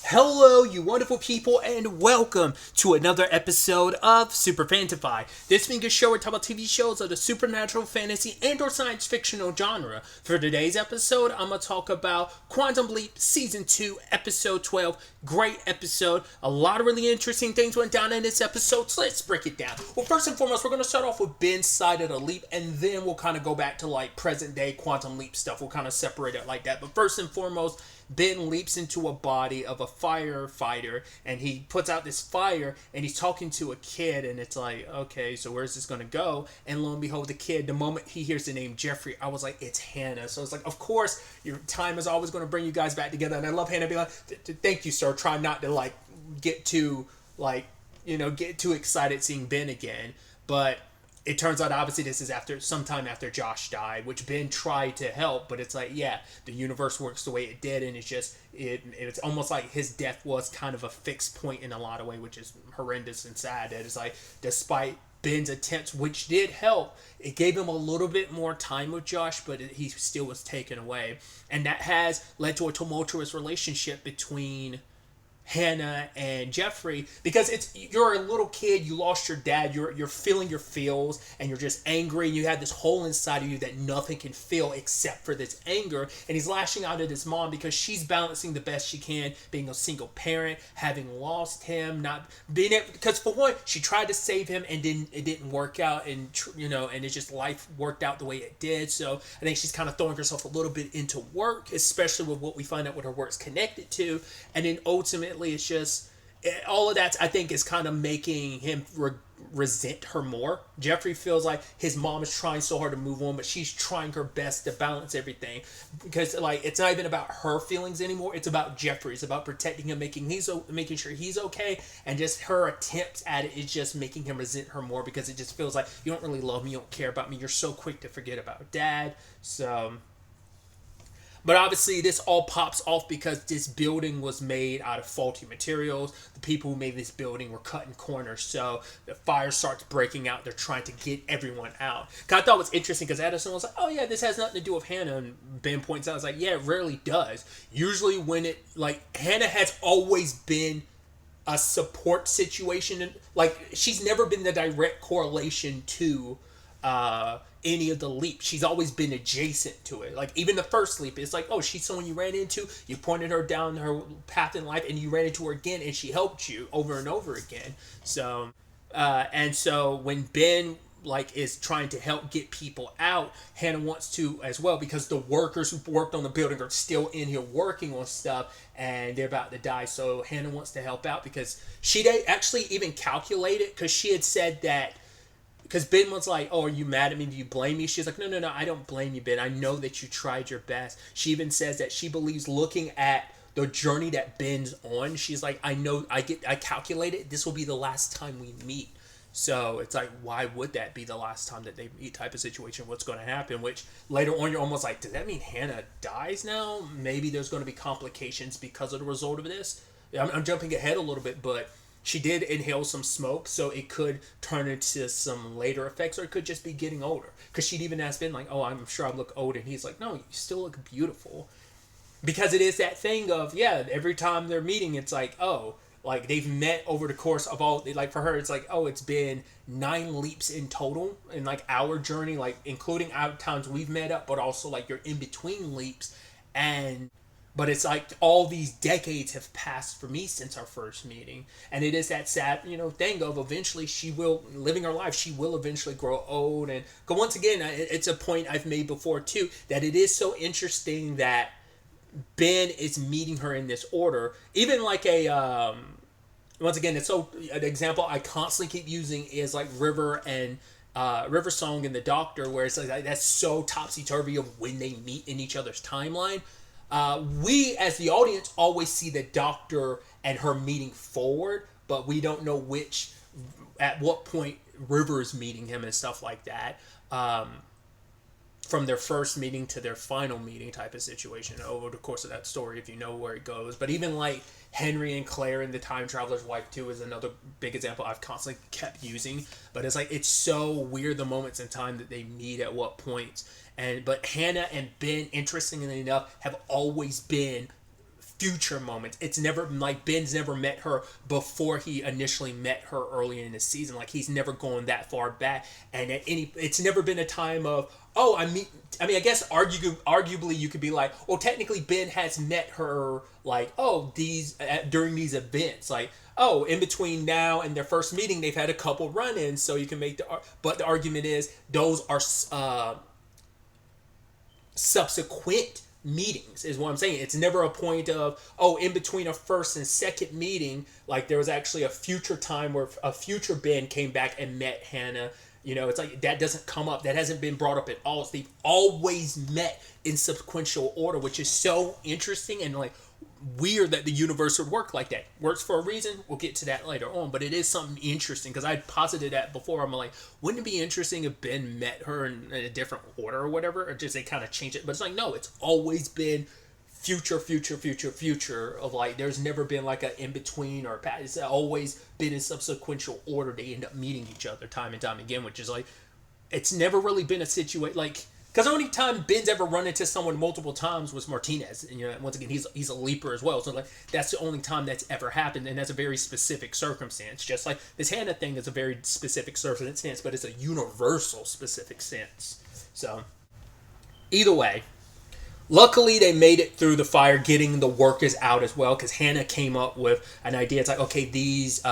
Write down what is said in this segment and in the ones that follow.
Hello, you wonderful people, and welcome to another episode of SuperFantaFi. This being a show where we talk about TV shows of the supernatural, fantasy, and/or science fictional genre. For today's episode, I'm gonna talk about Quantum Leap Season 2, Episode 12. Great episode. A lot of really interesting things went down in this episode, so let's break it down. Well, first and foremost, we're gonna start off with Ben's side of the leap, and then we'll kind of go back to like present day Quantum Leap stuff. We'll kind of separate it like that. But first and foremost, Ben leaps into a body of a firefighter and he puts out this fire and he's talking to a kid, and it's like, okay, so where's this gonna go? And lo and behold, the kid, the moment he hears the name Jeffrey, I was like, it's Hannah. So it's like, of course, your time is always gonna bring you guys back together. And I love Hannah being like, thank you, sir. Try not to like get too excited seeing Ben again. But it turns out obviously this is sometime after Josh died, which Ben tried to help, but it's like, yeah, the universe works the way it did, and it's almost like his death was kind of a fixed point in a lot of ways, which is horrendous and sad. That it's like, despite Ben's attempts, which did help, it gave him a little bit more time with Josh, but he still was taken away, and that has led to a tumultuous relationship between Hannah and Jeffrey, because you're a little kid, you lost your dad, you're feeling your feels, and you're just angry, and you have this hole inside of you that nothing can feel except for this anger. And he's lashing out at his mom because she's balancing the best she can, being a single parent, having lost him, not being able, because for one, she tried to save him and it didn't work out, and and it's just life worked out the way it did. So I think she's kind of throwing herself a little bit into work, especially with what we find out what her work's connected to. And then ultimately it's just all of that, I think, is kind of making him resent her more. Jeffrey feels like his mom is trying so hard to move on, but she's trying her best to balance everything, because like it's not even about her feelings anymore, it's about Jeffrey. It's about protecting him, making sure he's okay, and just her attempts at it is just making him resent her more, because it just feels like, you don't really love me, you don't care about me, you're so quick to forget about dad. So, but obviously, this all pops off because this building was made out of faulty materials. The people who made this building were cutting corners. So the fire starts breaking out. They're trying to get everyone out. I thought it was interesting because Edison was like, oh yeah, this has nothing to do with Hannah. And Ben points out, I was like, yeah, it rarely does. Usually when Hannah has always been a support situation. Like, she's never been the direct correlation to any of the leaps. She's always been adjacent to it. Like, even the first leap, it's like, oh, she's someone you ran into, you pointed her down her path in life, and you ran into her again, and she helped you over and over again. So and so when Ben is trying to help get people out, Hannah wants to as well, because the workers who worked on the building are still in here working on stuff, and they're about to die. So Hannah wants to help out because she actually even calculated, because she had said that, because Ben was like, oh, are you mad at me? Do you blame me? She's like, no, I don't blame you, Ben. I know that you tried your best. She even says that she believes, looking at the journey that Ben's on, she's like, I know, I calculated this will be the last time we meet. So it's like, why would that be the last time that they meet type of situation? What's going to happen? Which later on, you're almost like, does that mean Hannah dies now? Maybe there's going to be complications because of the result of this. I'm jumping ahead a little bit, but she did inhale some smoke, so it could turn into some later effects, or it could just be getting older. Because she'd even asked Ben, like, oh, I'm sure I look old. And he's like, no, you still look beautiful. Because it is that thing of, yeah, every time they're meeting, it's like, oh, like they've met over the course of all, like for her, it's like, oh, it's been 9 leaps in total in like our journey, like including our times we've met up, but also like your in-between leaps. But it's like all these decades have passed for me since our first meeting. And it is that sad, thing of eventually living her life, she will eventually grow old. And once again, it's a point I've made before too, that it is so interesting that Ben is meeting her in this order. Even like once again, it's so, an example I constantly keep using is like River and River Song and the Doctor, where it's like that's so topsy-turvy of when they meet in each other's timeline. We, as the audience, always see the Doctor and her meeting forward, but we don't know at what point River's meeting him and stuff like that. From their first meeting to their final meeting type of situation over the course of that story, if you know where it goes. But even like Henry and Claire in The Time Traveler's Wife 2 is another big example I've constantly kept using. But it's like, it's so weird the moments in time that they meet at what points. But Hannah and Ben, interestingly enough, have always been future moments. It's never like Ben's never met her before he initially met her earlier in the season. Like he's never gone that far back, and it's never been a time of I guess arguably you could be like, well, technically Ben has met her like these during these events like. Oh, in between now and their first meeting, they've had a couple run-ins, so you can make but the argument is those are subsequent meetings is what I'm saying. It's never a point of in between a first and second meeting, like there was actually a future time where a future Ben came back and met Hannah. It's like that doesn't come up. That hasn't been brought up at all. They've always met in sequential order, which is so interesting and like weird that the universe would work like that. Works for a reason. We'll get to that later on, but it is something interesting because I posited that before. I'm like, wouldn't it be interesting if Ben met her in a different order or whatever, or just they kind of change it? But it's like, no, it's always been future of like there's never been like a in between or past. It's always been in subsequential order. They end up meeting each other time and time again, which is like it's never really been a situation like. Because the only time Ben's ever run into someone multiple times was Martinez. And, once again, he's a leaper as well. So, like, that's the only time that's ever happened. And that's a very specific circumstance. Just like this Hannah thing is a very specific circumstance, but it's a universal specific sense. So, either way, luckily they made it through the fire, getting the workers out as well, because Hannah came up with an idea. It's like, okay, this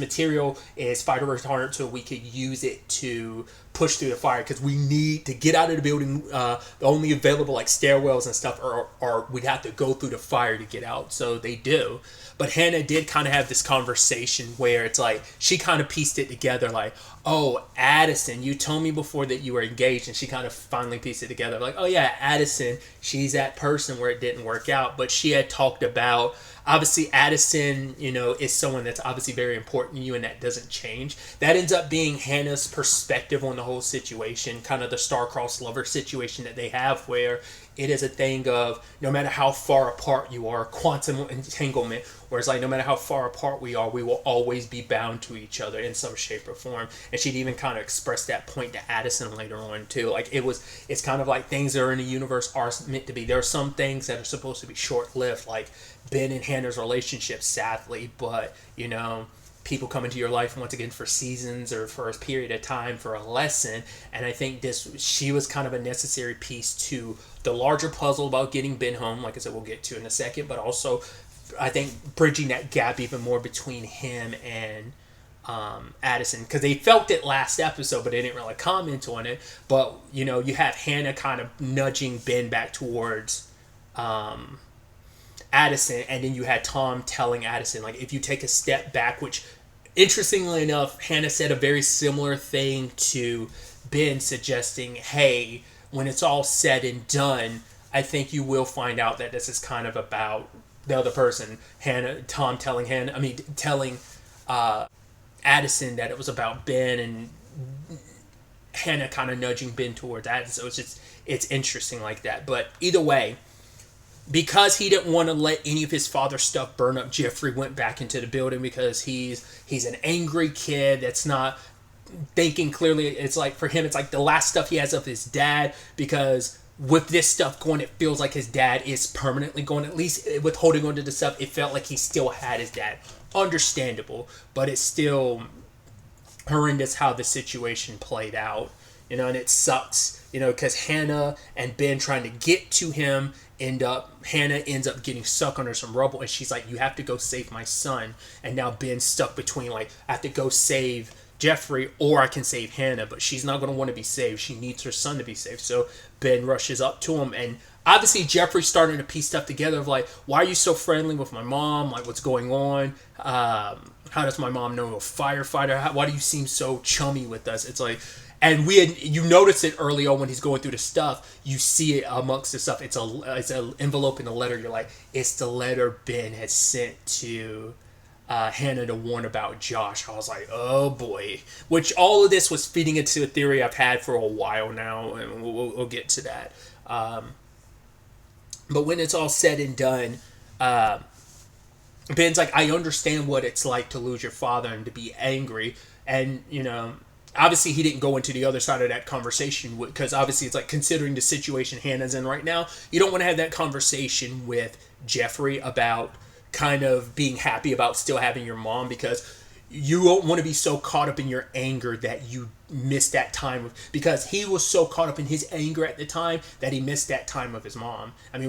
material is fire retardant, so we could use it to push through the fire, because we need to get out of the building. The only available like stairwells and stuff are we'd have to go through the fire to get out. So they do. But Hannah did kind of have this conversation where it's like she kind of pieced it together like, oh, Addison, you told me before that you were engaged, and she kind of finally pieced it together like, oh yeah, Addison, she's that person where it didn't work out. But she had talked about, obviously Addison, is someone that's obviously very important to you, and that doesn't change. That ends up being Hannah's perspective on the whole situation, kind of the star-crossed lover situation that they have, where it is a thing of no matter how far apart you are, quantum entanglement, where it's like no matter how far apart we are, we will always be bound to each other in some shape or form. And she'd even kind of express that point to Addison later on too. Like it's kind of like things that are in the universe are meant to be. There are some things that are supposed to be short-lived, like Ben and Hannah's relationship, sadly, but people come into your life once again for seasons or for a period of time for a lesson. And I think she was kind of a necessary piece to the larger puzzle about getting Ben home, like I said, we'll get to in a second, but also I think bridging that gap even more between him and Addison, because they felt it last episode, but they didn't really comment on it. But you have Hannah kind of nudging Ben back towards Addison, and then you had Tom telling Addison, like, if you take a step back, which interestingly enough, Hannah said a very similar thing to Ben, suggesting, hey, when it's all said and done, I think you will find out that this is kind of about the other person. Tom telling Addison that it was about Ben, and Hannah kind of nudging Ben towards Addison. So it's interesting like that. But either way, because he didn't want to let any of his father's stuff burn up, Jeffrey went back into the building because he's an angry kid that's not thinking clearly. It's like for him, it's like the last stuff he has of his dad, because with this stuff going, it feels like his dad is permanently going. At least with holding on to the stuff, it felt like he still had his dad. Understandable, but it's still horrendous how the situation played out. And it sucks, because Hannah and Ben trying to get to him Hannah ends up getting stuck under some rubble, and she's like, you have to go save my son. And now Ben's stuck between, like, I have to go save Jeffrey or I can save Hannah, but she's not going to want to be saved. She needs her son to be saved. So Ben rushes up to him, and obviously Jeffrey's starting to piece stuff together of like, why are you so friendly with my mom? Like, what's going on? How does my mom know a firefighter? Why do you seem so chummy with us? It's like, and you notice it early on when he's going through the stuff. You see it amongst the stuff. It's an envelope in the letter. You're like, it's the letter Ben had sent to Hannah to warn about Josh. I was like, oh boy. Which all of this was feeding into a theory I've had for a while now, and we'll get to that. But when it's all said and done, Ben's like, I understand what it's like to lose your father and to be angry. And, obviously he didn't go into the other side of that conversation because obviously it's like considering the situation Hannah's in right now, you don't want to have that conversation with Jeffrey about kind of being happy about still having your mom, because you don't want to be so caught up in your anger that you miss that time, because he was so caught up in his anger at the time that he missed that time of his mom. I mean,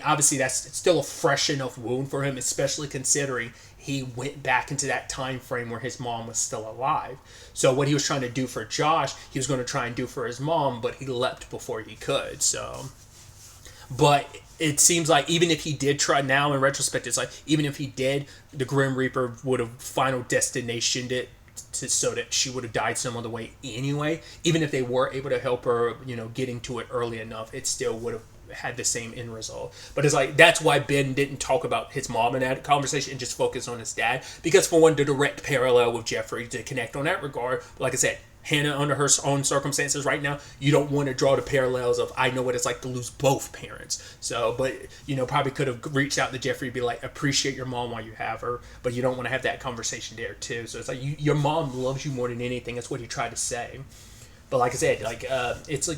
obviously that's still a fresh enough wound for him, especially considering he went back into that time frame where his mom was still alive. So what he was trying to do for Josh, he was going to try and do for his mom, but he leapt before he could. So, but it seems like even if he did try, now in retrospect, it's like even if he did, the Grim Reaper would have final destinationed it so that she would have died some other way anyway. Even if they were able to help her, getting to it early enough, it still would have had the same end result. But it's like, that's why Ben didn't talk about his mom in that conversation and just focus on his dad, because for one, the direct parallel with Jeffrey to connect on that regard. Like I said, Hannah, under her own circumstances right now, you don't want to draw the parallels of, I know what it's like to lose both parents. So, but, probably could have reached out to Jeffrey and be like, appreciate your mom while you have her, but you don't want to have that conversation there too. So it's like, your mom loves you more than anything. That's what he tried to say. But like I said, it's like,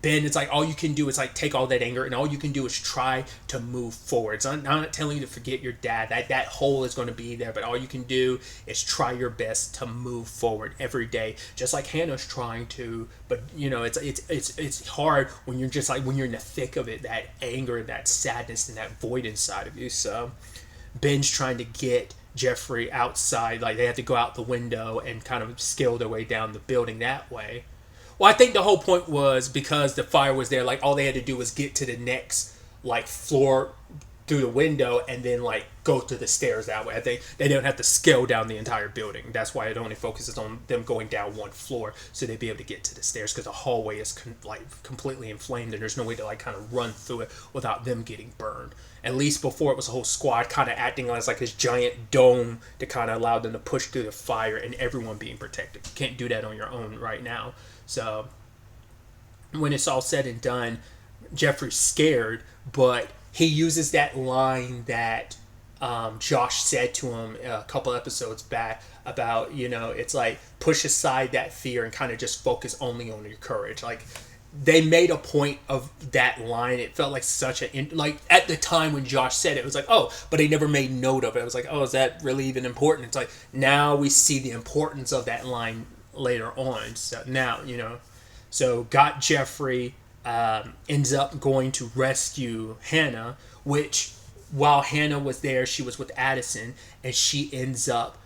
Ben, it's like all you can do is like take all that anger and all you can do is try to move forward. So I'm not telling you to forget your dad. That hole is going to be there, but all you can do is try your best to move forward every day, just like Hannah's trying to. But it's hard when you're just like when you're in the thick of it, that anger, that sadness, and that void inside of you. So Ben's trying to get Jeffrey outside, like they have to go out the window and kind of scale their way down the building that way. Well, I think the whole point was because the fire was there, like all they had to do was get to the next like floor through the window and then like go to the stairs that way. I think they don't have to scale down the entire building. That's why it only focuses on them going down one floor, so they'd be able to get to the stairs, because the hallway is completely inflamed and there's no way to like kind of run through it without them getting burned. At least before, it was a whole squad kind of acting as like this giant dome to kind of allow them to push through the fire and everyone being protected. You can't do that on your own right now. So when it's all said and done, Jeffrey's scared, but he uses that line that Josh said to him a couple episodes back about, it's like push aside that fear and kind of just focus only on your courage. Like, they made a point of that line. It felt like such like at the time when Josh said it was like, oh, but they never made note of it. I was like, oh, is that really even important? It's like, now we see the importance of that line later on. So now, so got Jeffrey, ends up going to rescue Hannah, which while Hannah was there, she was with Addison, and she ends up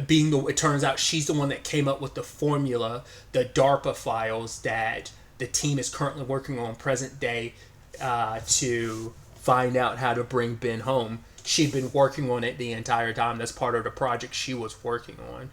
being it turns out she's the one that came up with the formula, the DARPA files that the team is currently working on present day to find out how to bring Ben home. She'd been working on it the entire time. That's part of the project she was working on.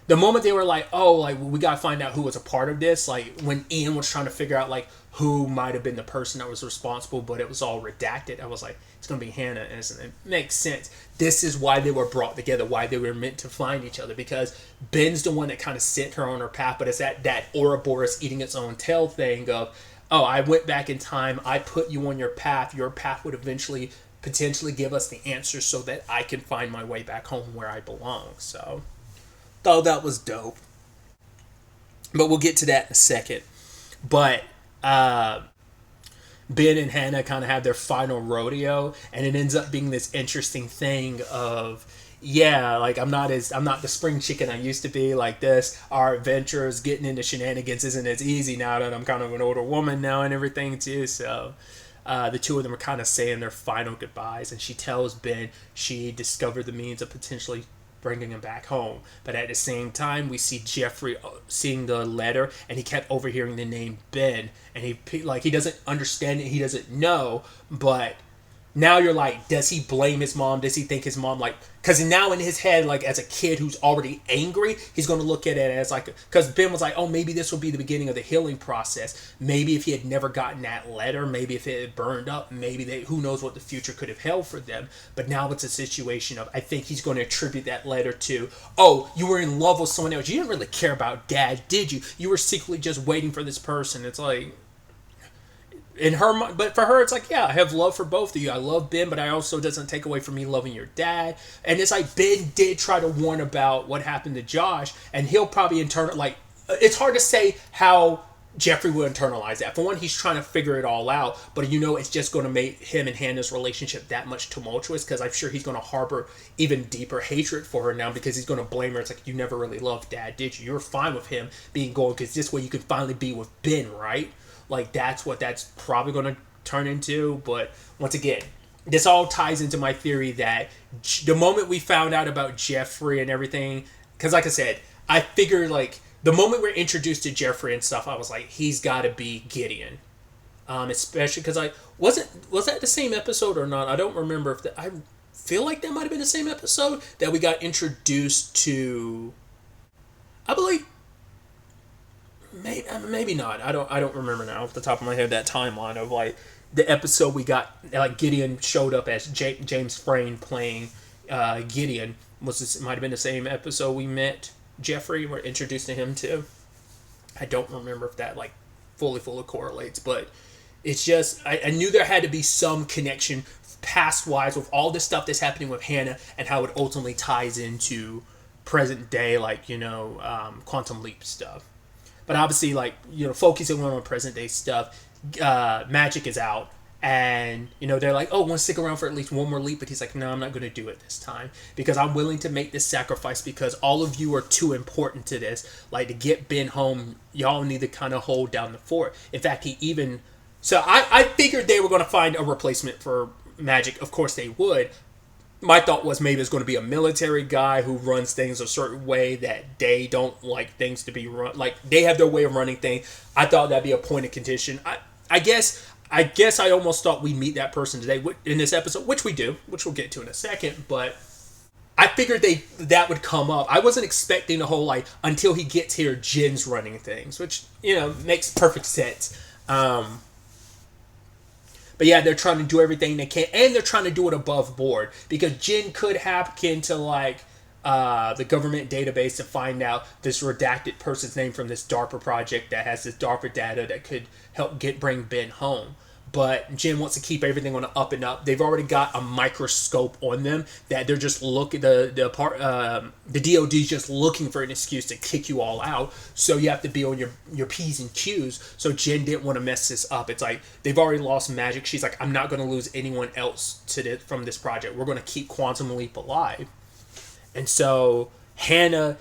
The moment they were like, oh, like, we got to find out who was a part of this, like when Ian was trying to figure out like who might have been the person that was responsible, but it was all redacted, I was like, it's going to be Hannah. And it makes sense. This is why they were brought together, why they were meant to find each other, because Ben's the one that kind of sent her on her path, but it's that Ouroboros eating its own tail thing of, oh, I went back in time, I put you on your path would eventually potentially give us the answers so that I can find my way back home where I belong. So thought that was dope. But we'll get to that in a second. But Ben and Hannah kind of have their final rodeo, and it ends up being this interesting thing of, yeah, like I'm not the spring chicken I used to be. Like this, our adventures, getting into shenanigans isn't as easy now that I'm kind of an older woman now and everything too. So the two of them are kind of saying their final goodbyes, and she tells Ben she discovered the means of potentially bringing him back home. But at the same time, we see Jeffrey seeing the letter, and he kept overhearing the name Ben, and he doesn't understand it, he doesn't know, but now you're like, does he blame his mom? Does he think his mom, like, because now in his head, like, as a kid who's already angry, he's going to look at it as like, because Ben was like, oh, maybe this will be the beginning of the healing process. Maybe if he had never gotten that letter, maybe if it had burned up, maybe who knows what the future could have held for them. But now it's a situation of, I think he's going to attribute that letter to, oh, you were in love with someone else. You didn't really care about Dad, did you? You were secretly just waiting for this person. It's like, in her, but for her, it's like, yeah, I have love for both of you. I love Ben, but I also doesn't take away from me loving your dad. And it's like Ben did try to warn about what happened to Josh, and he'll probably it's hard to say how Jeffrey will internalize that. For one, he's trying to figure it all out, but it's just going to make him and Hannah's relationship that much tumultuous, because I'm sure he's going to harbor even deeper hatred for her now, because he's going to blame her. It's like, you never really loved Dad, did you? You're fine with him being gone because this way you can finally be with Ben, right? Like, that's what that's probably going to turn into. But once again, this all ties into my theory that the moment we found out about Jeffrey and everything, because like I said, I figured, like, the moment we're introduced to Jeffrey and stuff, I was like, he's got to be Gideon. Especially because was that the same episode or not? I don't remember I feel like that might have been the same episode that we got introduced to. I believe maybe not. I don't remember now off the top of my head that timeline of like the episode we got, like Gideon showed up as James Frayne playing Gideon. Might have been the same episode we met Jeffrey, we're introduced to him too. I don't remember if that like fully correlates, but it's just I knew there had to be some connection past wise with all this stuff that's happening with Hannah and how it ultimately ties into present day, like quantum leap stuff. But obviously, like focusing on present day stuff, Magic is out. And, they're like, oh, want to stick around for at least one more leap? But he's like, no, I'm not going to do it this time. Because I'm willing to make this sacrifice because all of you are too important to this. Like, to get Ben home, y'all need to kind of hold down the fort. In fact, So I figured they were going to find a replacement for Magic. Of course they would. My thought was maybe it's going to be a military guy who runs things a certain way that they don't like things to be run. Like, they have their way of running things. I thought that'd be a point of contention. I guess I almost thought we'd meet that person today in this episode, which we do, which we'll get to in a second, but I figured that would come up. I wasn't expecting the whole, like, until he gets here, Jin's running things, which, makes perfect sense. But yeah, they're trying to do everything they can, and they're trying to do it above board, because Jin could hack into, like, the government database to find out this redacted person's name from this DARPA project that has this DARPA data that could help bring Ben home. But Jin wants to keep everything on the up and up. They've already got a microscope on them that they're just looking. The DoD's just looking for an excuse to kick you all out. So you have to be on your P's and Q's. So Jin didn't want to mess this up. It's like they've already lost Magic. She's like, I'm not going to lose anyone else from this project. We're going to keep Quantum Leap alive. And so Hannah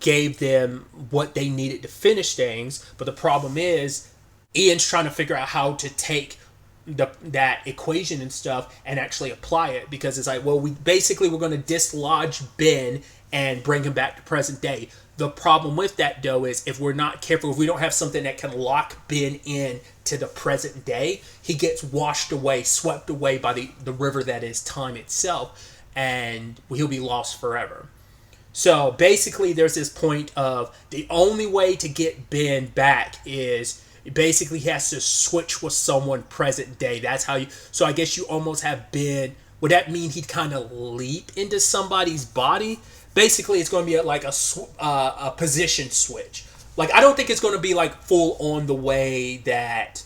gave them what they needed to finish things. But the problem is Ian's trying to figure out how to take that equation and stuff and actually apply it, because it's like, well, we're going to dislodge Ben and bring him back to present day. The problem with that, though, is if we're not careful, if we don't have something that can lock Ben in to the present day, he gets washed away, swept away by the river that is time itself, and he'll be lost forever. So basically there's this point of the only way to get Ben back is basically he has to switch with someone present day. That's how so I guess you almost have Ben. Would that mean he'd kind of leap into somebody's body? Basically, it's going to be like a position switch. Like, I don't think it's going to be like full on the way that.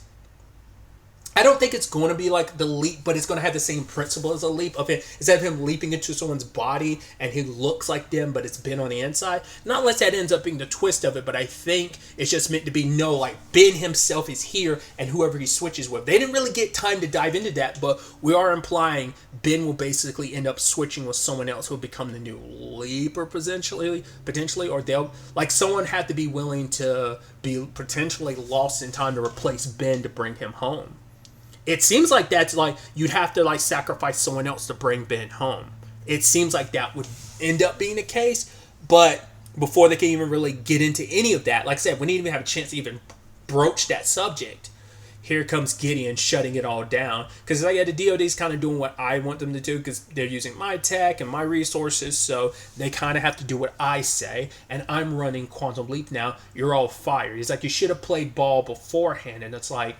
I don't think it's going to be like the leap, but it's going to have the same principle as a leap of it. Instead of him leaping into someone's body and he looks like them, but it's Ben on the inside. Not unless that ends up being the twist of it, but I think it's just meant to be like Ben himself is here and whoever he switches with. They didn't really get time to dive into that, but we are implying Ben will basically end up switching with someone else who will become the new leaper potentially, or they'll, like, someone had to be willing to be potentially lost in time to replace Ben to bring him home. It seems like that's like you'd have to like sacrifice someone else to bring Ben home. It seems like that would end up being the case, but before they can even really get into any of that, like I said, we didn't even have a chance to even broach that subject. Here comes Gideon shutting it all down, because like, yeah, the DoD's kind of doing what I want them to do because they're using my tech and my resources, so they kind of have to do what I say, and I'm running Quantum Leap now. You're all fired. He's like, you should have played ball beforehand, and it's like,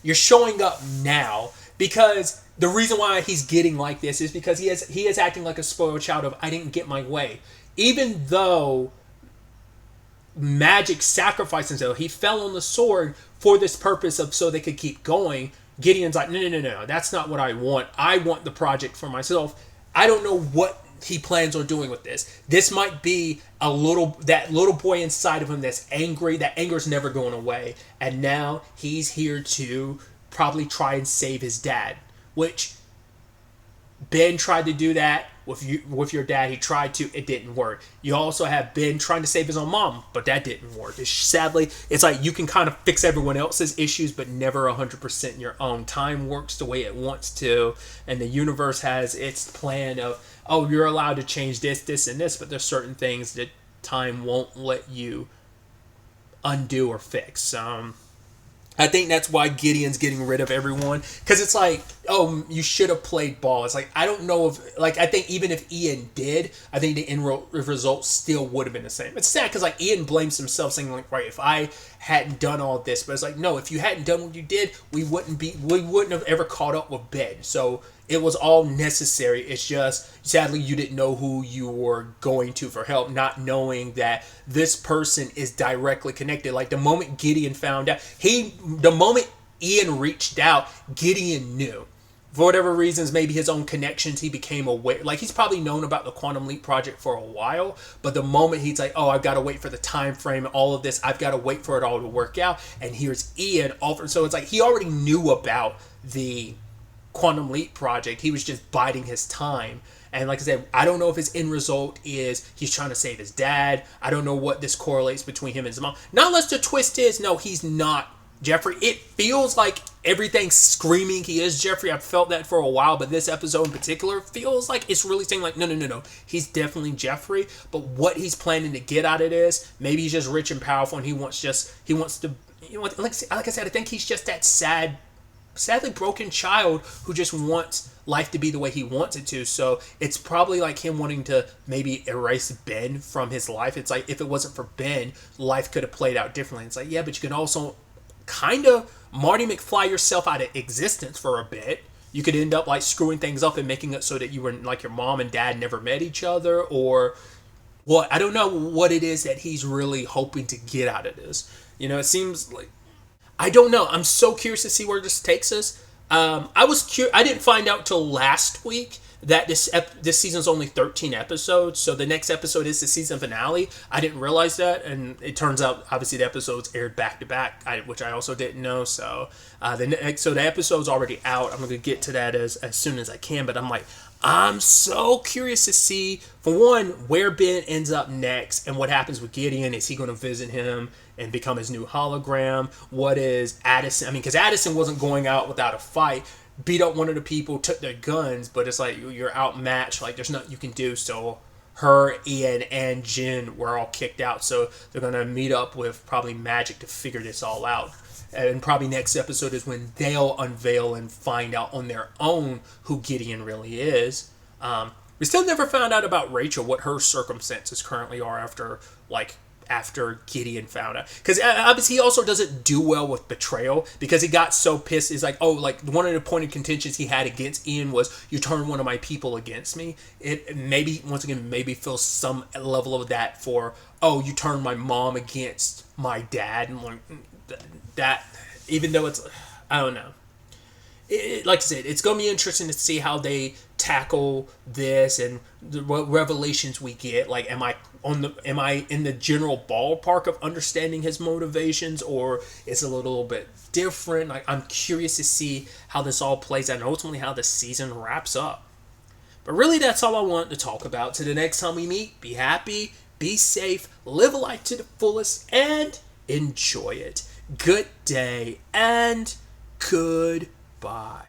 you're showing up now, because the reason why he's getting like this is because he is acting like a spoiled child of, I didn't get my way. Even though Magic sacrificed himself, he fell on the sword for this purpose of so they could keep going. Gideon's like, no, that's not what I want. I want the project for myself. I don't know what he plans on doing with this. This might be that little boy inside of him that's angry. That anger's never going away. And now he's here to probably try and save his dad. Which Ben tried to do that with your dad. He tried to. It didn't work. You also have Ben trying to save his own mom, but that didn't work. Sadly, it's like you can kind of fix everyone else's issues, but never 100% your own. Time works the way it wants to, and the universe has its plan of, oh, you're allowed to change this, this, and this, but there's certain things that time won't let you undo or fix. I think that's why Gideon's getting rid of everyone. Because it's like, oh, you should have played ball. It's like, I don't know if, like, I think even if Ian did, I think the end result still would have been the same. It's sad because, like, Ian blames himself saying, like, right, if I hadn't done all this. But it's like, no, if you hadn't done what you did, we wouldn't have ever caught up with Ben. So it was all necessary. It's just, sadly, you didn't know who you were going to for help, not knowing that this person is directly connected. Like, the moment Gideon found out, the moment Ian reached out, Gideon knew. For whatever reasons, maybe his own connections, he became aware. Like, he's probably known about the Quantum Leap project for a while, but the moment he's like, oh, I've got to wait for the time frame, all of this, I've got to wait for it all to work out, and here's Ian offer. So it's like he already knew about the Quantum Leap project. He was just biding his time. And like I said, I don't know if his end result is he's trying to save his dad. I don't know what this correlates between him and his mom. Not unless the twist is, no, he's not Jeffrey. It feels like everything's screaming he is Jeffrey. I've felt that for a while, but this episode in particular feels like it's really saying like, no. He's definitely Jeffrey. But what he's planning to get out of this, maybe he's just rich and powerful and he wants to, like I said, I think he's just that sadly broken child who just wants life to be the way he wants it to. So it's probably like him wanting to maybe erase Ben from his life. It's like, if it wasn't for Ben, life could have played out differently. It's like, yeah, but you can also kind of Marty McFly yourself out of existence for a bit. You could end up like screwing things up and making it so that you were like your mom and dad never met each other, or what. I don't know what it is that he's really hoping to get out of this. It seems like, I don't know. I'm so curious to see where this takes us. I didn't find out till last week that this season's only 13 episodes, so the next episode is the season finale. I didn't realize that, and it turns out obviously the episodes aired back to back, which I also didn't know. So the episode's already out. I'm going to get to that as soon as I can, but I'm so curious to see, for one, where Ben ends up next and what happens with Gideon. Is he going to visit him and become his new hologram? What is Addison? I mean, because Addison wasn't going out without a fight. Beat up one of the people, took their guns, but it's like you're outmatched. Like, there's nothing you can do. So her, Ian, and Jen were all kicked out. So they're going to meet up with probably Magic to figure this all out. And probably next episode is when they'll unveil and find out on their own who Gideon really is. We still never found out about Rachel, what her circumstances currently are after Gideon found out. Because obviously he also doesn't do well with betrayal, because he got so pissed. He's like, oh, like one of the pointed contentions he had against Ian was, you turned one of my people against me. It maybe, once again, maybe feels some level of that for, oh, you turned my mom against my dad. And like, that, even though it's, I don't know. Like I said, it's going to be interesting to see how they tackle this and what revelations we get. Like, am I in the general ballpark of understanding his motivations, or is it a little bit different? Like, I'm curious to see how this all plays out and ultimately how the season wraps up. But really, that's all I want to talk about. To the next time we meet, be happy, be safe, live a life to the fullest, and enjoy it. Good day and goodbye.